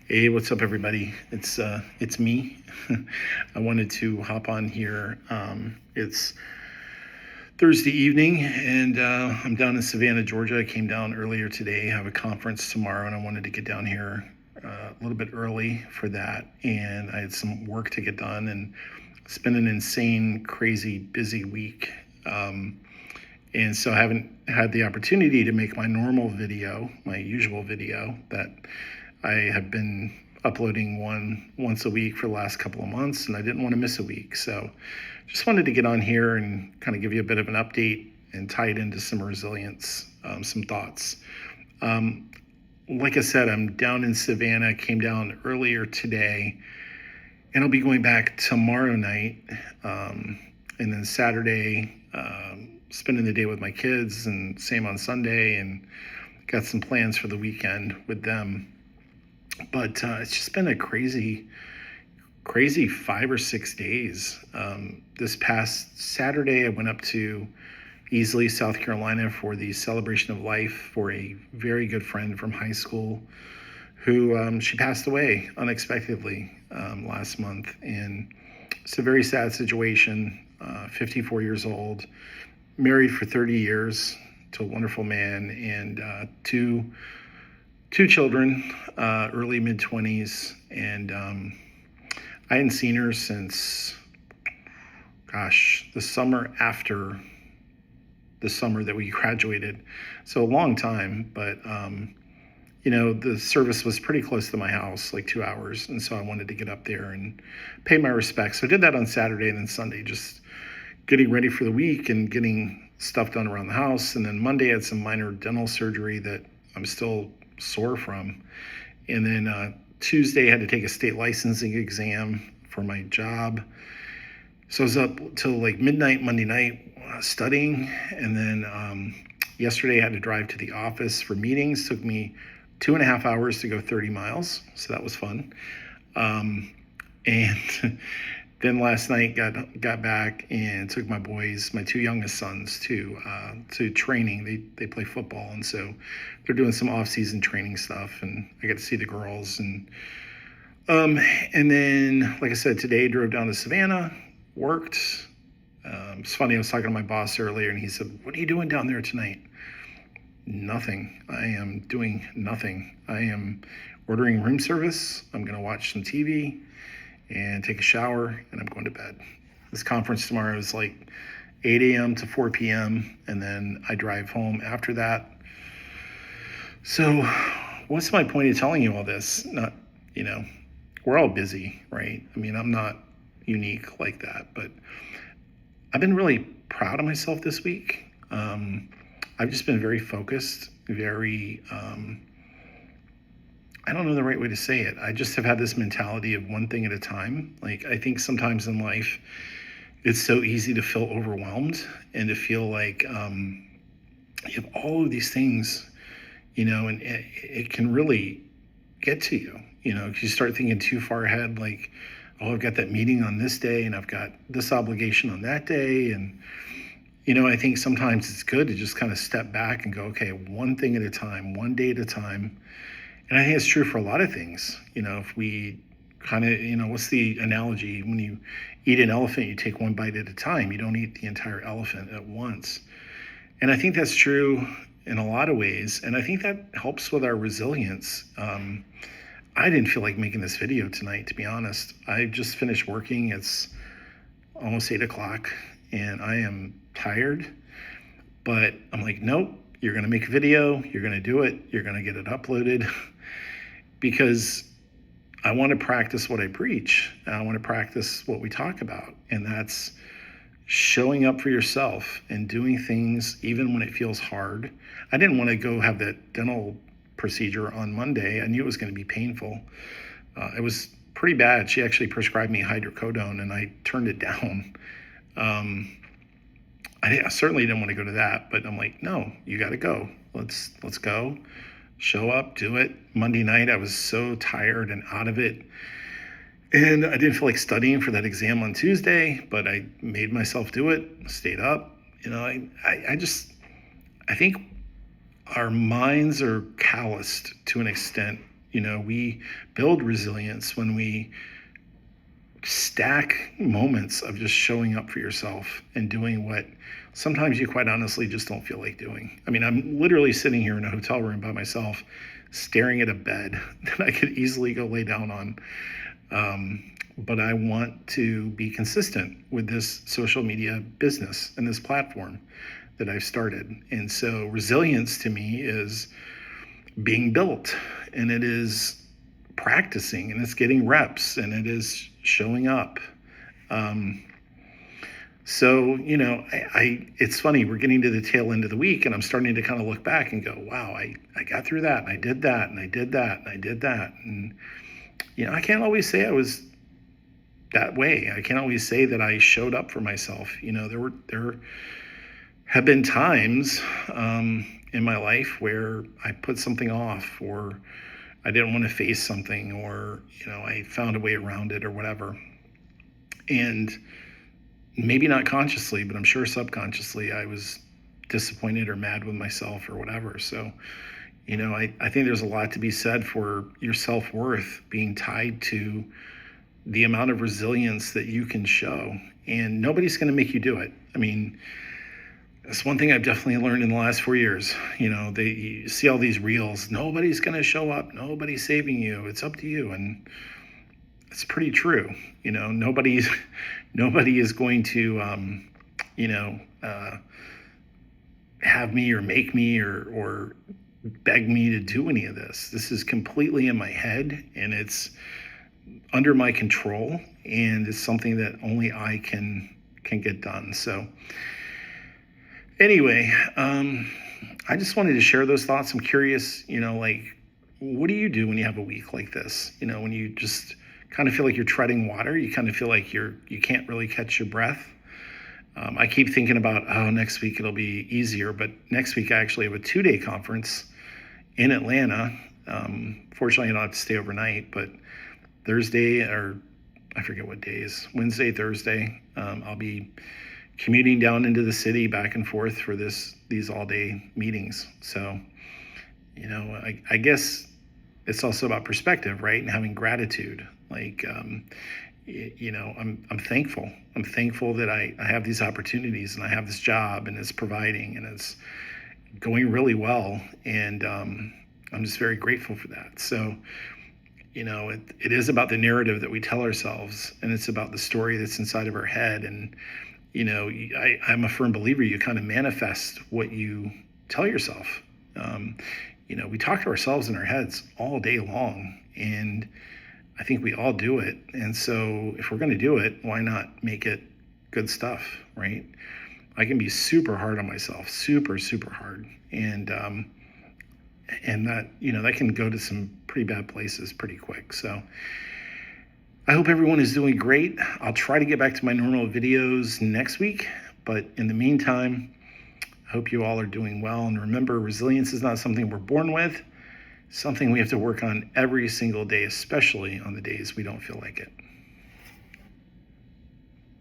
Hey, what's up, everybody? It's me. I wanted to hop on here. It's Thursday evening, and I'm down in Savannah, Georgia. I came down earlier today. I have a conference tomorrow, and I wanted to get down here a little bit early for that. And I had some work to get done, and it's been an insane, crazy, busy week. And so I haven't had the opportunity to make my normal video, my usual video that I have been uploading once a week for the last couple of months, and I didn't want to miss a week. So just wanted to get on here and kind of give you a bit of an update and tie it into some resilience, some thoughts. Like I said, I'm down in Savannah, came down earlier today, and I'll be going back tomorrow night, and then Saturday, spending the day with my kids, and same on Sunday, and got some plans for the weekend with them. But it's just been a crazy 5 or 6 days. This past Saturday, I went up to Easley, South Carolina for the celebration of life for a very good friend from high school who she passed away unexpectedly last month. And it's a very sad situation. 54 years old, married for 30 years to a wonderful man, and two children, early mid-20s, and I hadn't seen her since, the summer after the summer that we graduated. So a long time, but the service was pretty close to my house, like 2 hours, and so I wanted to get up there and pay my respects. So I did that on Saturday, and then Sunday, just getting ready for the week and getting stuff done around the house. And then Monday, I had some minor dental surgery that I'm still sore from. And then Tuesday, I had to take a state licensing exam for my job. So I was up till like midnight Monday night studying. And then yesterday, I had to drive to the office for meetings. Took me 2.5 hours to go 30 miles. So that was fun. And then last night got back and took my boys, my two youngest sons, to training. They play football, and so they're doing some off-season training stuff, and I got to see the girls. And then, like I said, today drove down to Savannah, worked. It's funny, I was talking to my boss earlier, and he said, "What are you doing down there tonight?" Nothing. I am doing nothing. I am ordering room service. I'm going to watch some TV and take a shower, and I'm going to bed. This conference tomorrow is like 8 a.m. to 4 p.m., and then I drive home after that. So what's my point of telling you all this? Not, we're all busy, right? I mean, I'm not unique like that, but I've been really proud of myself this week. I've just been very focused, very, I don't know the right way to say it. I just have had this mentality of one thing at a time. Like, I think sometimes in life, it's so easy to feel overwhelmed and to feel like you have all of these things, and it can really get to you, because you start thinking too far ahead, like, oh, I've got that meeting on this day, and I've got this obligation on that day. And, I think sometimes it's good to just kind of step back and go, okay, one thing at a time, one day at a time. And I think it's true for a lot of things. If we kind of, what's the analogy? When you eat an elephant, you take one bite at a time. You don't eat the entire elephant at once. And I think that's true in a lot of ways. And I think that helps with our resilience. I didn't feel like making this video tonight, to be honest. I just finished working. It's almost 8 o'clock, and I am tired. But I'm like, nope, you're going to make a video. You're going to do it. You're going to get it uploaded. Because I want to practice what I preach, and I want to practice what we talk about, and that's showing up for yourself and doing things even when it feels hard. I didn't want to go have that dental procedure on Monday. I knew it was going to be painful. It was pretty bad. She actually prescribed me hydrocodone, and I turned it down. I certainly didn't want to go to that, but I'm like, no, you got to go. Let's go. Show up, do it. Monday night, I was so tired and out of it. And I didn't feel like studying for that exam on Tuesday, but I made myself do it, stayed up. I think our minds are calloused to an extent We build resilience when we stack moments of just showing up for yourself and doing what sometimes you quite honestly just don't feel like doing. I mean, I'm literally sitting here in a hotel room by myself, staring at a bed that I could easily go lay down on. But I want to be consistent with this social media business and this platform that I've started. And so resilience to me is being built, and it is practicing, and it's getting reps, and it is showing up. So, it's funny, we're getting to the tail end of the week, and I'm starting to kind of look back and go, wow, I got through that, and I did that, and I did that, and I did that. And, I can't always say I was that way. I can't always say that I showed up for myself. There have been times in my life where I put something off, or I didn't want to face something, or, I found a way around it or whatever. And maybe not consciously, but I'm sure subconsciously I was disappointed or mad with myself or whatever. So, I think there's a lot to be said for your self-worth being tied to the amount of resilience that you can show. And nobody's going to make you do it. I mean, that's one thing I've definitely learned in the last 4 years. You see all these reels, nobody's going to show up, nobody's saving you, it's up to you. And it's pretty true. Nobody is going to, have me or make me or beg me to do any of this. This is completely in my head, and it's under my control, and it's something that only I can get done. So anyway, I just wanted to share those thoughts. I'm curious, what do you do when you have a week like this? When you just kind of feel like you're treading water, you kind of feel like you can't really catch your breath. I keep thinking about, next week it'll be easier, but next week I actually have a 2-day conference in Atlanta. Fortunately, I don't have to stay overnight, but Thursday, or I forget what days, Wednesday, Thursday, I'll be commuting down into the city back and forth for these all-day meetings. So, I guess it's also about perspective, right? And having gratitude. I'm thankful. I'm thankful that I have these opportunities, and I have this job, and it's providing, and it's going really well. And I'm just very grateful for that. So, it is about the narrative that we tell ourselves, and it's about the story that's inside of our head. And, I'm a firm believer you kind of manifest what you tell yourself. We talk to ourselves in our heads all day long, and I think we all do it. And so if we're going to do it, why not make it good stuff, right? I can be super hard on myself, super, super hard. And that, that can go to some pretty bad places pretty quick. So I hope everyone is doing great. I'll try to get back to my normal videos next week. But in the meantime, I hope you all are doing well. And remember, resilience is not something we're born with. Something we have to work on every single day, especially on the days we don't feel like it.